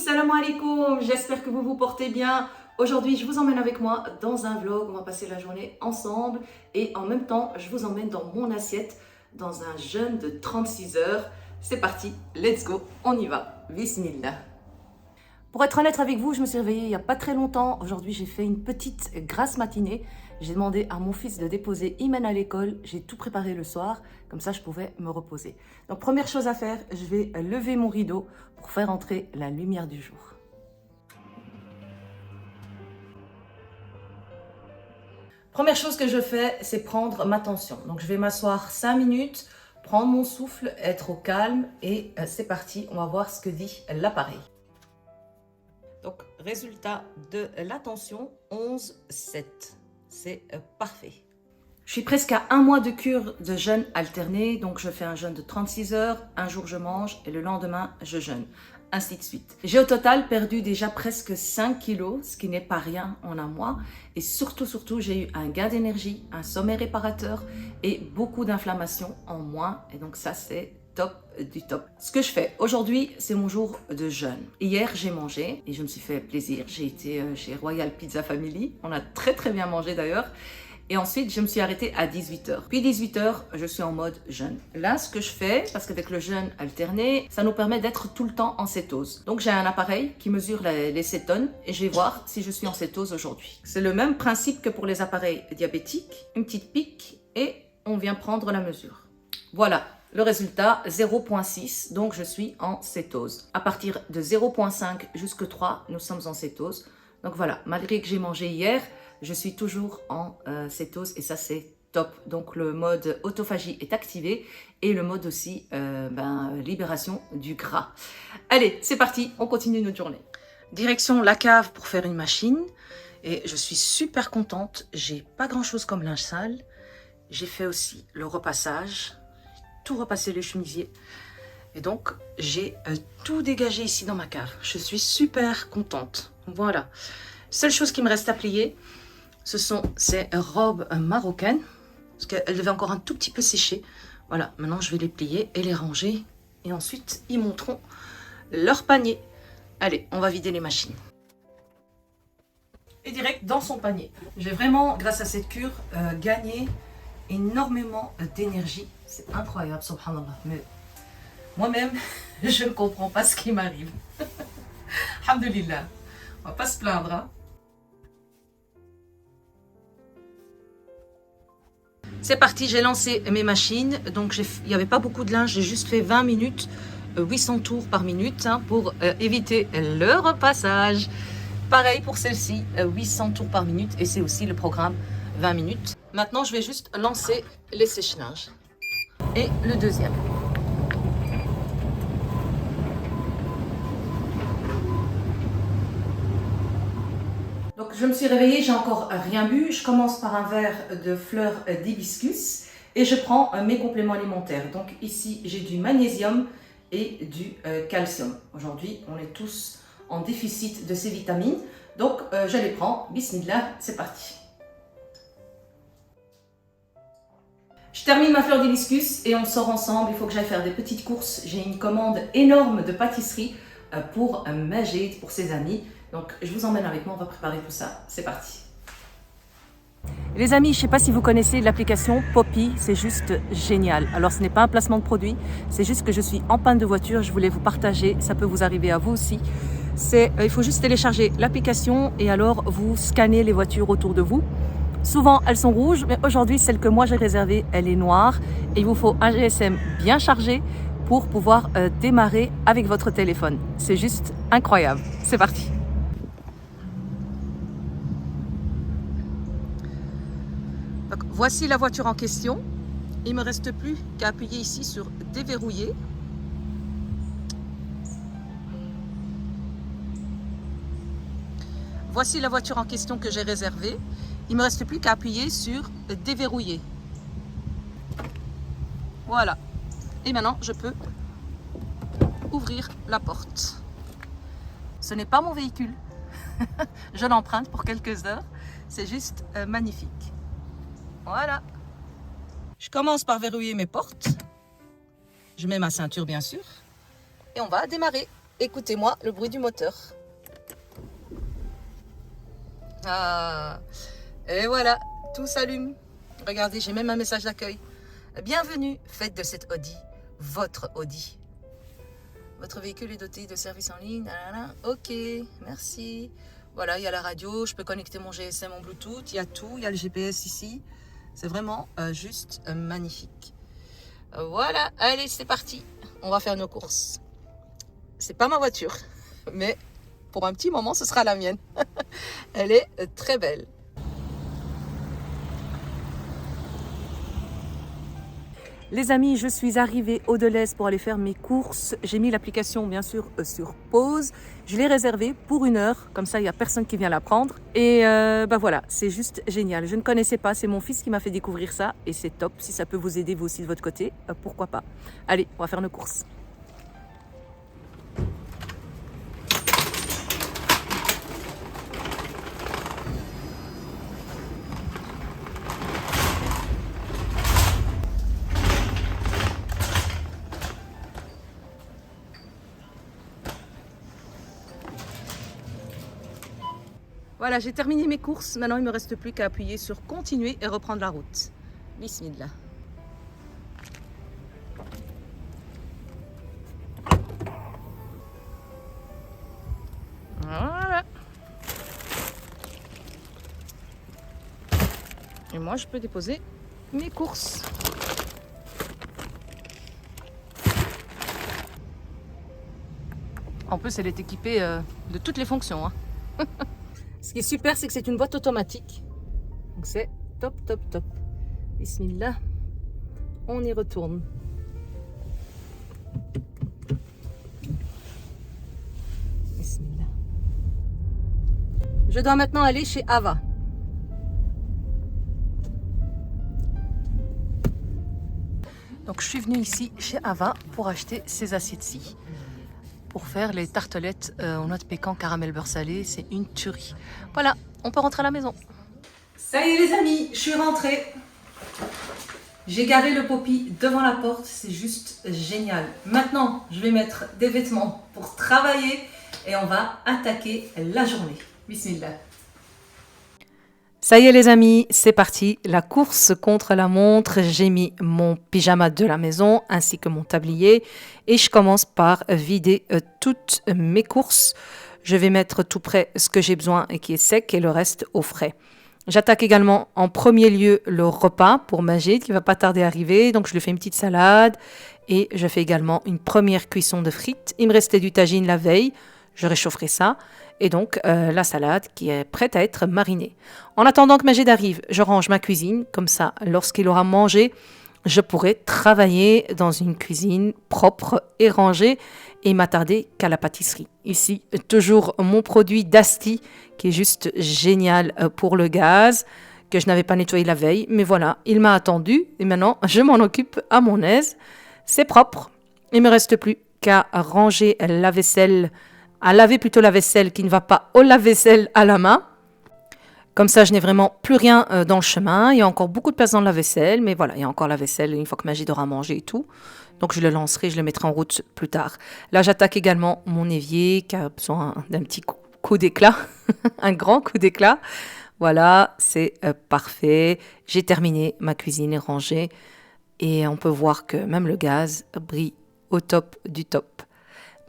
salam alaikum, j'espère que vous vous portez bien. Aujourd'hui, je vous emmène avec moi dans un vlog, on va passer la journée ensemble et en même temps, je vous emmène dans mon assiette dans un jeûne de 36 heures. C'est parti, let's go, on y va, bismillah. Pour être honnête avec vous, je me suis réveillée il n'y a pas très longtemps. Aujourd'hui, j'ai fait une petite grasse matinée. J'ai demandé à mon fils de déposer Imen à l'école. J'ai tout préparé le soir, comme ça je pouvais me reposer. Donc première chose à faire, je vais lever mon rideau pour faire entrer la lumière du jour. Première chose que je fais, c'est prendre ma tension. Donc je vais m'asseoir 5 minutes, prendre mon souffle, être au calme et c'est parti. On va voir ce que dit l'appareil. Donc, résultat de la tension, 11,7. C'est parfait. Je suis presque à un mois de cure de jeûne alterné. Donc, je fais un jeûne de 36 heures. Un jour, je mange et le lendemain, je jeûne. Ainsi de suite. J'ai au total perdu déjà presque 5 kilos, ce qui n'est pas rien en un mois. Et surtout, j'ai eu un gain d'énergie, un sommeil réparateur et beaucoup d'inflammation en moins. Et donc, ça, c'est top du top. Ce que je fais aujourd'hui, c'est mon jour de jeûne. Hier, j'ai mangé et je me suis fait plaisir. J'ai été chez Royal Pizza Family. On a très bien mangé d'ailleurs. Et ensuite, je me suis arrêtée à 18h. Puis 18h, je suis en mode jeûne. Là, ce que je fais, parce qu'avec le jeûne alterné, ça nous permet d'être tout le temps en cétose. Donc, j'ai un appareil qui mesure les cétones et je vais voir si je suis en cétose aujourd'hui. C'est le même principe que pour les appareils diabétiques. Une petite pique et on vient prendre la mesure. Voilà. Le résultat, 0,6, donc je suis en cétose. À partir de 0,5 jusqu'à 3, nous sommes en cétose. Donc voilà, malgré que j'ai mangé hier, je suis toujours en cétose et ça c'est top. Donc le mode autophagie est activé et le mode aussi libération du gras. Allez, c'est parti, on continue notre journée. Direction la cave pour faire une machine et je suis super contente. J'ai pas grand chose comme linge sale. J'ai fait aussi le repassage. Tout repasser les chemisiers et donc j'ai tout dégagé ici dans ma cave. Je suis super contente. Voilà, seule chose qui me reste à plier, ce sont ces robes marocaines parce qu'elles devaient encore un tout petit peu sécher. Voilà, maintenant je vais les plier et les ranger et ensuite ils monteront leur panier. Allez, on va vider les machines et direct dans son panier. J'ai vraiment, grâce à cette cure, gagné énormément d'énergie. C'est incroyable, subhanallah. Mais moi-même, je ne comprends pas ce qui m'arrive. Alhamdulillah. On va pas se plaindre. Hein? C'est parti, j'ai lancé mes machines. Donc, il n'y avait pas beaucoup de linge. J'ai juste fait 20 minutes, 800 tours par minute pour éviter le repassage. Pareil pour celle-ci, 800 tours par minute. Et c'est aussi le programme 20 minutes. Maintenant, je vais juste lancer les sèche-linges. Et le deuxième. Donc, je me suis réveillée, j'ai encore rien bu. Je commence par un verre de fleurs d'hibiscus et je prends mes compléments alimentaires. Donc, ici, j'ai du magnésium et du calcium. Aujourd'hui, on est tous en déficit de ces vitamines. Donc, je les prends. Bismillah, c'est parti. Je termine ma fleur d'hibiscus et on sort ensemble. Il faut que j'aille faire des petites courses. J'ai une commande énorme de pâtisserie pour Majid, pour ses amis. Donc, je vous emmène avec moi, on va préparer tout ça. C'est parti. Les amis, je ne sais pas si vous connaissez l'application Poppy, c'est juste génial. Alors, ce n'est pas un placement de produit, c'est juste que je suis en panne de voiture. Je voulais vous partager, ça peut vous arriver à vous aussi. Il faut juste télécharger l'application et alors vous scannez les voitures autour de vous. Souvent, elles sont rouges, mais aujourd'hui, celle que moi j'ai réservée, elle est noire. Et il vous faut un GSM bien chargé pour pouvoir démarrer avec votre téléphone. C'est juste incroyable. C'est parti. Donc, voici la voiture en question. Il ne me reste plus qu'à appuyer ici sur déverrouiller. Voici la voiture en question que j'ai réservée. Il ne me reste plus qu'à appuyer sur déverrouiller. Voilà. Et maintenant, je peux ouvrir la porte. Ce n'est pas mon véhicule. Je l'emprunte pour quelques heures. C'est juste magnifique. Voilà. Je commence par verrouiller mes portes. Je mets ma ceinture, bien sûr. Et on va démarrer. Écoutez-moi le bruit du moteur. Ah, et voilà, tout s'allume. Regardez, j'ai même un message d'accueil. Bienvenue, faites de cette Audi votre Audi. Votre véhicule est doté de services en ligne. Ok, merci. Voilà, il y a la radio, je peux connecter mon GSM en Bluetooth, il y a tout, il y a le GPS ici. C'est vraiment juste magnifique. Voilà, allez, c'est parti. On va faire nos courses. C'est pas ma voiture, mais pour un petit moment, ce sera la mienne. Elle est très belle. Les amis, je suis arrivée au Delhaize pour aller faire mes courses. J'ai mis l'application bien sûr sur pause. Je l'ai réservée pour 1 heure, comme ça il n'y a personne qui vient la prendre. Et voilà, c'est juste génial. Je ne connaissais pas, c'est mon fils qui m'a fait découvrir ça et c'est top. Si ça peut vous aider vous aussi de votre côté, pourquoi pas. Allez, on va faire nos courses. Voilà, j'ai terminé mes courses. Maintenant, il ne me reste plus qu'à appuyer sur continuer et reprendre la route. Bismillah. Voilà. Et moi, je peux déposer mes courses. En plus, elle est équipée de toutes les fonctions. Hein. Ce qui est super, c'est que c'est une boîte automatique. Donc c'est top, top, top. Bismillah. On y retourne. Bismillah. Je dois maintenant aller chez Ava. Donc je suis venue ici chez Ava pour acheter ces assiettes-ci. Pour faire les tartelettes aux noix de pécan caramel beurre salé, c'est une tuerie. Voilà, on peut rentrer à la maison. Ça y est les amis, je suis rentrée. J'ai garé le poppy devant la porte, c'est juste génial. Maintenant, je vais mettre des vêtements pour travailler et on va attaquer la journée. Bismillah. Ça y est les amis, c'est parti, la course contre la montre. J'ai mis mon pyjama de la maison ainsi que mon tablier et je commence par vider toutes mes courses. Je vais mettre tout près ce que j'ai besoin et qui est sec et le reste au frais. J'attaque également en premier lieu le repas pour Majid qui va pas tarder à arriver. Donc je lui fais une petite salade et je fais également une première cuisson de frites. Il me restait du tagine la veille, je réchaufferai ça. Et donc la salade qui est prête à être marinée. En attendant que Majid arrive, je range ma cuisine. Comme ça, lorsqu'il aura mangé, je pourrai travailler dans une cuisine propre et rangée et m'attarder qu'à la pâtisserie. Ici, toujours mon produit d'Asti qui est juste génial pour le gaz, que je n'avais pas nettoyé la veille. Mais voilà, il m'a attendu et maintenant, je m'en occupe à mon aise. C'est propre. Il ne me reste plus qu'à ranger la vaisselle, à laver plutôt la vaisselle qui ne va pas au lave-vaisselle à la main. Comme ça, je n'ai vraiment plus rien dans le chemin. Il y a encore beaucoup de place dans la vaisselle, mais voilà, il y a encore la vaisselle une fois que Majid aura mangé et tout. Donc, je le lancerai, je le mettrai en route plus tard. Là, j'attaque également mon évier qui a besoin d'un petit coup d'éclat, un grand coup d'éclat. Voilà, c'est parfait. J'ai terminé, ma cuisine est rangée et on peut voir que même le gaz brille au top du top.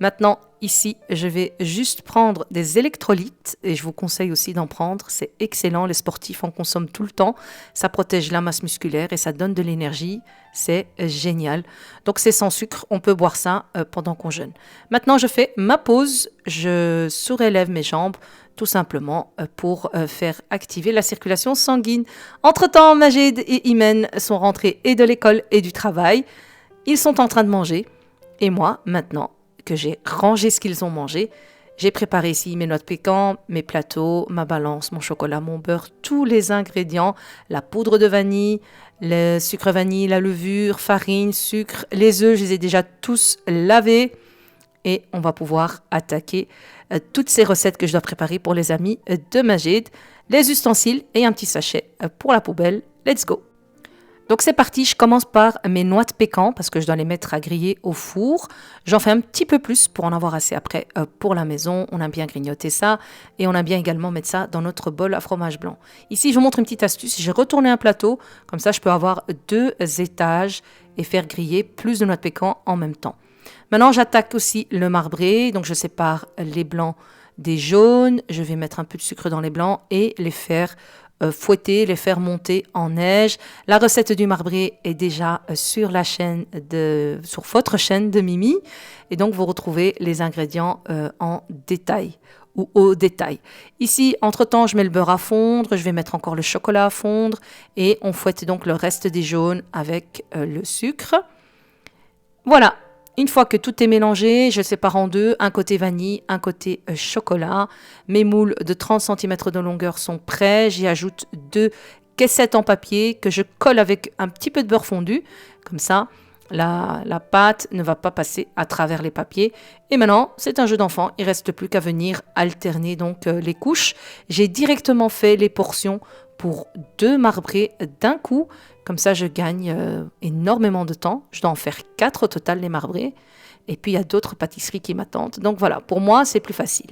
Maintenant, ici, je vais juste prendre des électrolytes et je vous conseille aussi d'en prendre. C'est excellent, les sportifs en consomment tout le temps. Ça protège la masse musculaire et ça donne de l'énergie. C'est génial. Donc, c'est sans sucre. On peut boire ça pendant qu'on jeûne. Maintenant, je fais ma pause. Je surélève mes jambes tout simplement pour faire activer la circulation sanguine. Entre-temps, Majid et Imen sont rentrés et de l'école et du travail. Ils sont en train de manger. Et moi, maintenant, que j'ai rangé ce qu'ils ont mangé. J'ai préparé ici mes noix de pécan, mes plateaux, ma balance, mon chocolat, mon beurre, tous les ingrédients, la poudre de vanille, le sucre vanille, la levure, farine, sucre, les œufs, je les ai déjà tous lavés et on va pouvoir attaquer toutes ces recettes que je dois préparer pour les amis de Majid, les ustensiles et un petit sachet pour la poubelle. Let's go! Donc c'est parti, je commence par mes noix de pécan parce que je dois les mettre à griller au four. J'en fais un petit peu plus pour en avoir assez après pour la maison. On aime bien grignoter ça et on aime bien également mettre ça dans notre bol à fromage blanc. Ici, je vous montre une petite astuce. J'ai retourné un plateau, comme ça je peux avoir 2 étages et faire griller plus de noix de pécan en même temps. Maintenant, j'attaque aussi le marbré. Donc je sépare les blancs des jaunes. Je vais mettre un peu de sucre dans les blancs et les faire fouetter, les faire monter en neige. La recette du marbré est déjà sur votre chaîne de Mimi. Et donc, vous retrouvez les ingrédients en détail ou au détail. Ici, entre-temps, je mets le beurre à fondre. Je vais mettre encore le chocolat à fondre. Et on fouette donc le reste des jaunes avec le sucre. Voilà. Une fois que tout est mélangé, je sépare en 2, un côté vanille, un côté chocolat. Mes moules de 30 cm de longueur sont prêts. J'y ajoute 2 caissettes en papier que je colle avec un petit peu de beurre fondu. Comme ça, la pâte ne va pas passer à travers les papiers. Et maintenant, c'est un jeu d'enfant. Il ne reste plus qu'à venir alterner donc les couches. J'ai directement fait les portions pour 2 marbrés d'un coup. Comme ça, je gagne énormément de temps. Je dois en faire 4 au total, les marbrés. Et puis, il y a d'autres pâtisseries qui m'attendent. Donc voilà, pour moi, c'est plus facile.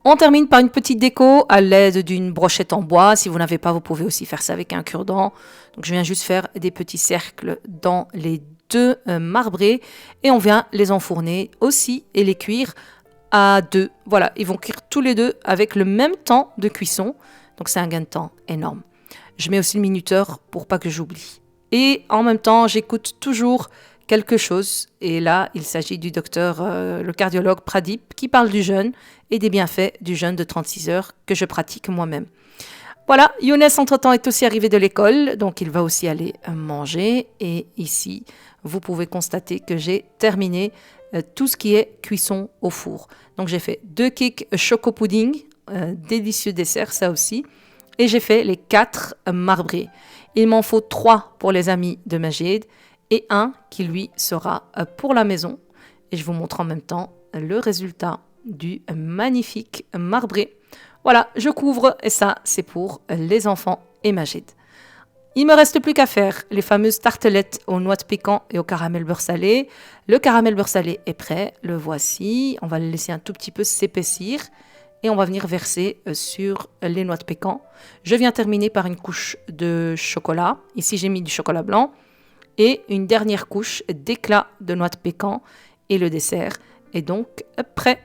On termine par une petite déco à l'aide d'une brochette en bois. Si vous n'avez pas, vous pouvez aussi faire ça avec un cure-dent. Donc, je viens juste faire des petits cercles dans les 2 marbrés. Et on vient les enfourner aussi et les cuire à 2. Voilà, ils vont cuire tous les 2 avec le même temps de cuisson. Donc, c'est un gain de temps énorme. Je mets aussi le minuteur pour pas que j'oublie. Et en même temps, j'écoute toujours quelque chose. Et là, il s'agit du docteur, le cardiologue Pradip, qui parle du jeûne et des bienfaits du jeûne de 36 heures que je pratique moi-même. Voilà, Younes, entre-temps, est aussi arrivé de l'école, donc il va aussi aller manger. Et ici, vous pouvez constater que j'ai terminé tout ce qui est cuisson au four. Donc, j'ai fait 2 cakes choco pudding, délicieux dessert, ça aussi. Et j'ai fait les 4 marbrés. Il m'en faut 3 pour les amis de Majid et 1 qui lui sera pour la maison. Et je vous montre en même temps le résultat du magnifique marbré. Voilà, je couvre et ça c'est pour les enfants et Majid. Il ne me reste plus qu'à faire les fameuses tartelettes aux noix de pécan et au caramel beurre salé. Le caramel beurre salé est prêt, le voici. On va le laisser un tout petit peu s'épaissir. Et on va venir verser sur les noix de pécan. Je viens terminer par une couche de chocolat. Ici, j'ai mis du chocolat blanc. Et une dernière couche d'éclat de noix de pécan. Et le dessert est donc prêt.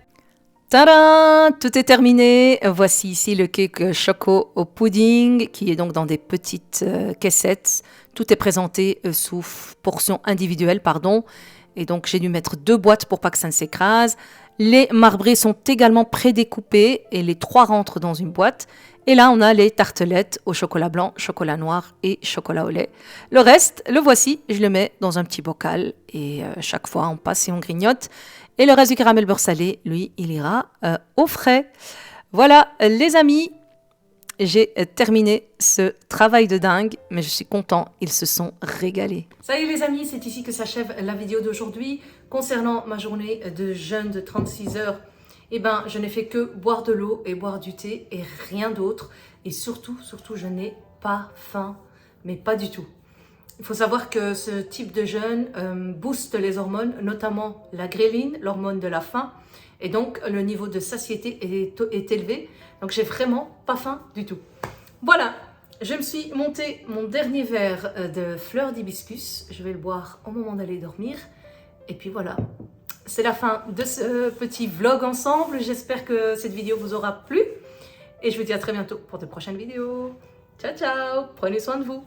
Tadam! Tout est terminé. Voici ici le cake choco au pudding qui est donc dans des petites caissettes. Tout est présenté sous portions individuelles, pardon. Et donc, j'ai dû mettre 2 boîtes pour pas que ça ne s'écrase. Les marbrés sont également prédécoupés et les 3 rentrent dans une boîte. Et là, on a les tartelettes au chocolat blanc, chocolat noir et chocolat au lait. Le reste, le voici, je le mets dans un petit bocal et chaque fois, on passe et on grignote. Et le reste du caramel beurre salé, lui, il ira au frais. Voilà, les amis, j'ai terminé ce travail de dingue, mais je suis content, ils se sont régalés. Salut les amis, c'est ici que s'achève la vidéo d'aujourd'hui. Concernant ma journée de jeûne de 36 heures, eh ben, je n'ai fait que boire de l'eau et boire du thé et rien d'autre. Et surtout, je n'ai pas faim, mais pas du tout. Il faut savoir que ce type de jeûne booste les hormones, notamment la gréline, l'hormone de la faim. Et donc, le niveau de satiété est élevé. Donc, j'ai vraiment pas faim du tout. Voilà, je me suis monté mon dernier verre de fleurs d'hibiscus. Je vais le boire au moment d'aller dormir. Et puis voilà, c'est la fin de ce petit vlog ensemble. J'espère que cette vidéo vous aura plu. Et je vous dis à très bientôt pour de prochaines vidéos. Ciao, ciao, prenez soin de vous.